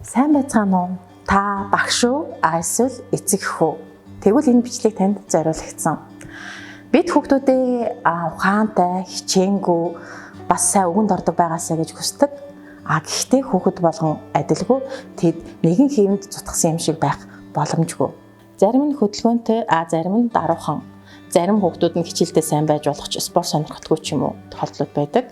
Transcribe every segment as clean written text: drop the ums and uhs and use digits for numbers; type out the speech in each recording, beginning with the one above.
Сайн байцгаана уу? Та багш уу? Эсвэл эцэг хүү? Тэгвэл энэ бичлэг танд зориулагдсан. Бид хүүхдүүдээ ухаантай, хичээнгүй, бас сайн өгөнд ордог байгаасаа гэж хүсдэг. Гэхдээ хүүхэд болгон адилгүй тэд нэгэн хэвэнд цутгсан юм шиг байх боломжгүй. Зарим нь хөдөлгөөнтэй, зарим нь даруухан. Зарим хүүхдүүд нь хичээлдээ сайн байж болох ч спорт сонирхтгүй ч юм уу тохиолдлууд байдаг.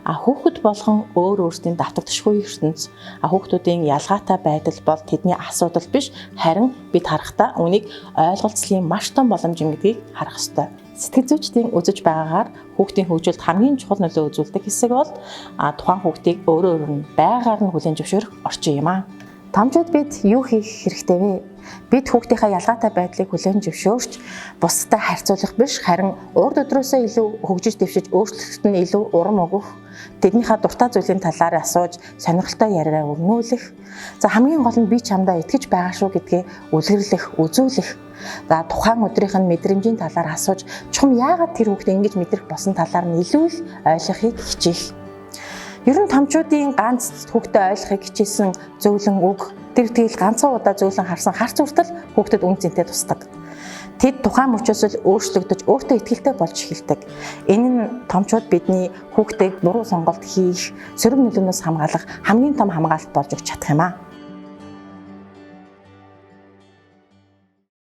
Хүүхэд болгон өөр өөрсдийн давтагдшгүй ертөнц. Хүүхдүүдийн ялгаатай байдал бол тэдний асуудал биш, харин бид харахтаа үүнийг ойлголцлын маш том боломж юм гэдгийг харах ёстой. Сэтгэл зүйчдийн үзэж байгаагаар хүүхдийн хөгжилд хамгийн чухал нөлөө үзүүлдэг хэсэг бол тухайн хүүхдийг өөрөө нь байгаар нь хүлээн зөвшөөрөх орчин юм аа. Томчууд бид юу хийх хэрэгтэй вэ? Бид хүүхдийнхээ ялгаатай байдлыг хүлээн зөвшөөрч бусдад харьцуулах биш, харин урд өдрөөсөө илүү хөгжиж дэвшиж өөрчлөлтөд нь илүү урам өгөх, тэднийхээ дуртай зүйлийн талаар асууж сонирхолтой яриараа өрнүүлэх. Хамгийн гол нь би чамдаа итгэж байгаа шүү гэдгээ үлгэрлэх, үзүүлэх. Тухайн өдрийнх нь мэдрэмжийн талаар асууж, чухам яагаад тэр хүүхд ингэж мэдрэх болсон талаар нь илүү их ойлгохыг хичээх. Ер нь томчуудын ганц хүүхдэд ойлгохыг хичээсэн зөвлөн үг тэр тэгэл ганцхан удаа зөвлөн харсан харц хүртэл хүүхдэд үн цэнтэй тусдаг. Тэд тухайн мөчөөс л өөрчлөгдөж өөртөө итгэлтэй болж эхэлдэг. Энэ нь томчууд бидний хүүхдийг буруу сонголт хийх, сөрөг нөлөөнөөс хамгаалах хамгийн том хамгаалалт болж өгч чадах юм аа.